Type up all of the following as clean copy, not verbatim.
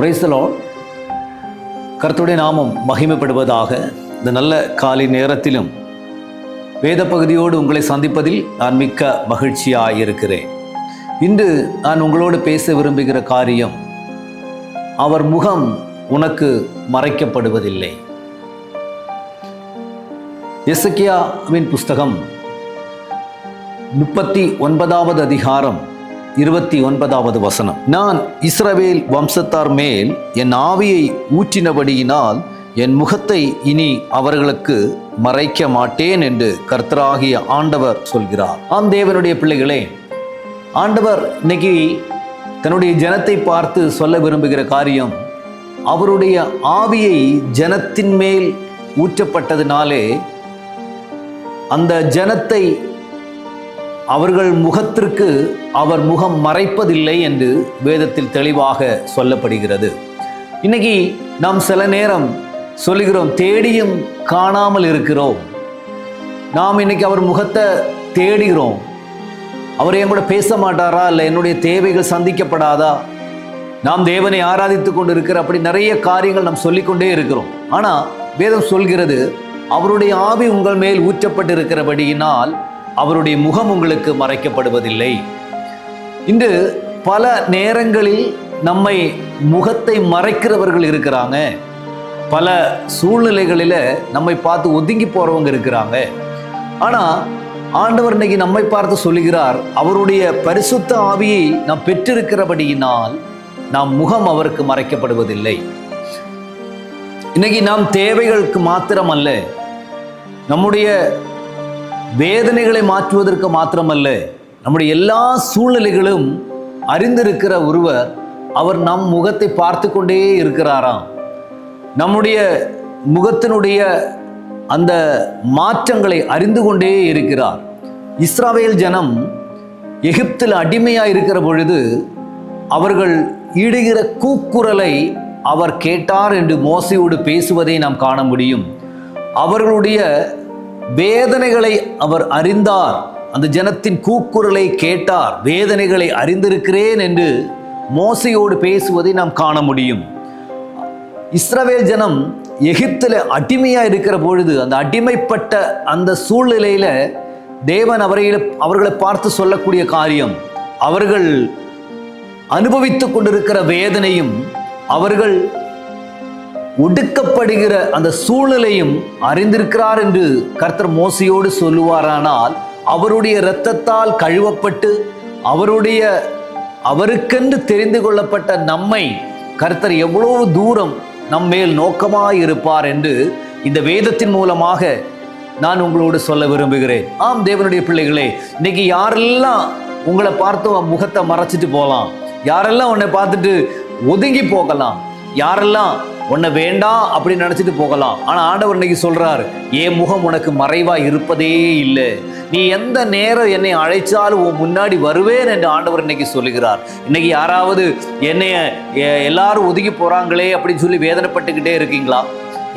Praise the Lord. கர்த்தருடைய நாமம் மகிமைப்படுவதாக. இந்த நல்ல காலை நேரத்திலும் வேத பகுதியோடு உங்களை சந்திப்பதில் நான் மிக்க மகிழ்ச்சியாக இருக்கிறேன். இன்று நான் உங்களோடு பேச விரும்புகிற காரியம், அவர் முகம் உனக்கு மறைக்கப்படுவதில்லை. எசேக்கியாவின் புஸ்தகம் 39வது அதிகாரம் 29வது வசனம். நான் இஸ்ரவேல் வம்சத்தார் மேல் என் ஆவியை ஊற்றினபடியினால் என் முகத்தை இனி அவர்களுக்கு மறைக்க மாட்டேன் என்று கர்த்தராகிய ஆண்டவர் சொல்கிறார். ஆம் தேவனுடைய பிள்ளைகளே, ஆண்டவர் இன்னைக்கு தன்னுடைய ஜனத்தை பார்த்து சொல்ல விரும்புகிற காரியம், அவருடைய ஆவியை ஜனத்தின் மேல் ஊற்றப்பட்டதினாலே அந்த ஜனத்தை அவர்கள் முகத்திற்கு அவர் முகம் மறைப்பதில்லை என்று வேதத்தில் தெளிவாக சொல்லப்படுகிறது. இன்னைக்கு நாம் சில நேரம் சொல்லுகிறோம், தேடியும் காணாமல் இருக்கிறோம். நாம் இன்னைக்கு அவர் முகத்தை தேடுகிறோம். அவர் என் கூட பேச மாட்டாரா, இல்லை என்னுடைய தேவைகள் சந்திக்கப்படாதா, நாம் தேவனை ஆராதித்து கொண்டு இருக்கிற அப்படி நிறைய காரியங்கள் நாம் சொல்லிக்கொண்டே இருக்கிறோம். ஆனால் வேதம் சொல்கிறது, அவருடைய ஆவி உங்கள் மேல் ஊற்றப்பட்டிருக்கிறபடியினால் அவருடைய முகம் உங்களுக்கு மறைக்கப்படுவதில்லை. இன்று பல நேரங்களில் நம்மை முகத்தை மறைக்கிறவர்கள் இருக்கிறாங்க. பல சூழ்நிலைகளில் நம்மை பார்த்து ஒதுங்கி போறவங்க இருக்கிறாங்க. ஆனால் ஆண்டவர் இன்னைக்கு நம்மை பார்த்து சொல்லுகிறார், அவருடைய பரிசுத்த ஆவியை நாம் பெற்றிருக்கிறபடியினால் நாம் முகம் அவருக்கு மறைக்கப்படுவதில்லை. இன்னைக்கு நாம் தேவைகளுக்கு மாத்திரமல்ல, நம்முடைய வேதனைகளை மாற்றுவதற்கு மாத்திரமல்ல, நம்முடைய எல்லா சூழ்நிலைகளும் அறிந்திருக்கிற ஒருவர் அவர் நம் முகத்தை பார்த்து கொண்டே இருக்கிறாராம். நம்முடைய முகத்தினுடைய அந்த மாற்றங்களை அறிந்து கொண்டே இருக்கிறார். இஸ்ரவேல் ஜனம் எகிப்தில் அடிமையாக இருக்கிற பொழுது அவர்கள் இடுகிற கூக்குரலை அவர் கேட்டார் என்று மோசையோடு பேசுவதை நாம் காண முடியும். அவர்களுடைய வேதனைகளை அவர் அறிந்தார். அந்த ஜனத்தின் கூக்குரலை கேட்டார். வேதனைகளை அறிந்திருக்கிறேன் என்று மோசையோடு பேசுவதை நாம் காண முடியும். இஸ்ரவேல் ஜனம் எகிப்தில் அடிமையாக இருக்கிற பொழுது, அந்த அடிமைப்பட்ட அந்த சூழ்நிலையில தேவன் அவர்களை பார்த்து சொல்லக்கூடிய காரியம், அவர்கள் அனுபவித்துக் கொண்டிருக்கிற வேதனையும் அவர்கள் ஒடுக்கப்படுகிற அந்த சூழ்நிலையும் அறிந்திருக்கிறார் என்று கர்த்தர் மோசையோடு சொல்லுவாரானால், அவருடைய இரத்தத்தால் கழுவப்பட்டு அவருக்கென்று தெரிந்து கொள்ளப்பட்ட நம்மை கர்த்தர் எவ்வளவு தூரம் நம்மேல் நோக்கமாய் இருப்பார் என்று இந்த வேதத்தின் மூலமாக நான் உங்களோடு சொல்ல விரும்புகிறேன். ஆம் தேவனுடைய பிள்ளைகளே, இன்னைக்கு யாரெல்லாம் உங்களை பார்த்து முகத்தை மறைச்சிட்டு போகலாம், யாரெல்லாம் உன்னை பார்த்துட்டு ஒதுங்கி போகலாம், யாரெல்லாம் உன்னை வேண்டாம் அப்படின்னு நினைச்சிட்டு போகலாம். ஆனா ஆண்டவர் இன்னைக்கு சொல்றாரு, என் முகம் உனக்கு மறைவா இருப்பதே இல்லை. நீ எந்த நேரம் என்னை அழைச்சாலும் உன் முன்னாடி வருவேன் என்று ஆண்டவர் இன்னைக்கு சொல்லுகிறார். இன்னைக்கு யாராவது என்னைய எல்லாரும் ஒதுங்கி போறாங்களே அப்படின்னு சொல்லி வேதனைப்பட்டுக்கிட்டே இருக்கீங்களா?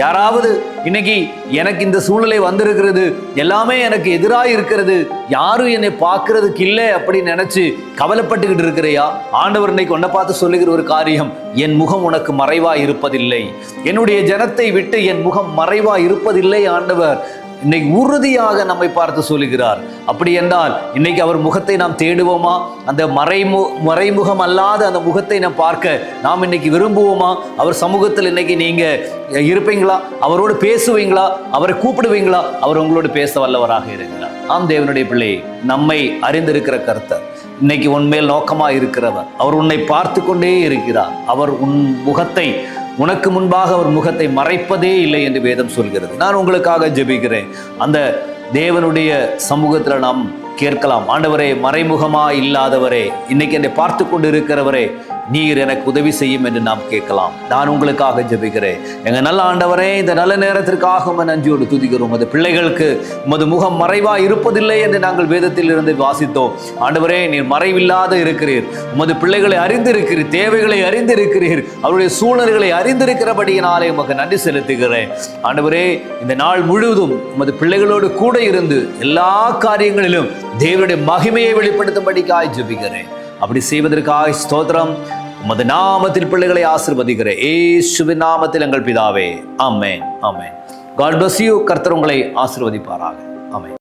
யாராவது இன்னைக்கு எனக்கு இந்த சூழ்நிலை வந்திருக்கிறது, எல்லாமே எனக்கு எதிராக இருக்கிறது, யாரும் என்னை பார்க்கறதுக்கு இல்லை அப்படின்னு நினைச்சு கவலைப்பட்டுக்கிட்டு இருக்கிறையா? ஆண்டவர் இன்னைக்கு உன்னை பார்த்து சொல்லுகிற ஒரு காரியம், என் முகம் உனக்கு மறைவா இருப்பதில்லை. என்னுடைய ஜனத்தை விட்டு என் முகம் மறைவா இருப்பதில்லை. ஆண்டவர் இன்னைக்கு உறுதியாக நம்மை பார்த்து சொல்லுகிறார். அப்படி என்றால் இன்னைக்கு அவர் முகத்தை நாம் தேடுவோமா? அந்த மறைமுகம் அல்லாத அந்த முகத்தை நாம் பார்க்க நாம் இன்னைக்கு விரும்புவோமா? அவர் சமூகத்தில் இன்னைக்கு நீங்க இருப்பீங்களா? அவரோடு பேசுவீங்களா? அவரை கூப்பிடுவீங்களா? அவர் உங்களோடு பேச வல்லவராக இருக்கிறார். ஆம் தேவனுடைய பிள்ளையை, நம்மை அறிந்திருக்கிற கர்த்தர் இன்னைக்கு உன்மேல் நோக்கமா இருக்கிறவர். அவர் உன்னை பார்த்து கொண்டே இருக்கிறார். அவர் உன் முகத்தை, உனக்கு முன்பாக அவர் முகத்தை மறைப்பதே இல்லை என்று வேதம் சொல்கிறது. நான் உங்களுக்காக ஜெபிக்கிறேன். அந்த தேவனுடைய சமூகத்தில் நாம் கேட்கலாம், ஆண்டவரே, மறைமுகமா இல்லாதவரே, இன்னைக்கு என்னை பார்த்து கொண்டு இருக்கிறவரே, நீர் எனக்கு உதவி செய்யும் என்று நாம் கேட்கலாம். நான் உங்களுக்காக ஜெபிக்கிறேன். எங்க நல்ல ஆண்டவரே, இந்த நல்ல நேரத்திற்காக நன்றியோடு துதிக்கிறோம். அது பிள்ளைகளுக்கு உமது முகம் மறைவா இருப்பதில்லை என்று நாங்கள் வேதத்தில் இருந்து வாசித்தோம். ஆண்டவரே, நீர் மறைவில்லாத இருக்கிறீர். உமது பிள்ளைகளை அறிந்திருக்கிறீர், தேவைகளை அறிந்திருக்கிறீர், அவருடைய சூழ்நிலைகளை அறிந்திருக்கிறபடியினாலே உமக்கு நன்றி செலுத்துகிறேன். ஆண்டவரே, இந்த நாள் முழுவதும் உமது பிள்ளைகளோடு கூட இருந்து எல்லா காரியங்களிலும் தேவனுடைய மகிமையை வெளிப்படுத்தும்படிக்காய் ஜெபிக்கிறேன். அப்படி செய்வதற்காக ஸ்தோத்திரம். உமது நாமத்தில் பிள்ளைகளை ஆசீர்வதிக்கிறேன். இயேசுவின் நாமத்தில் எங்கள் பிதாவே. ஆமென், ஆமென். God bless you. கர்த்தர் உங்களை ஆசீர்வதிப்பாராக. ஆமென்.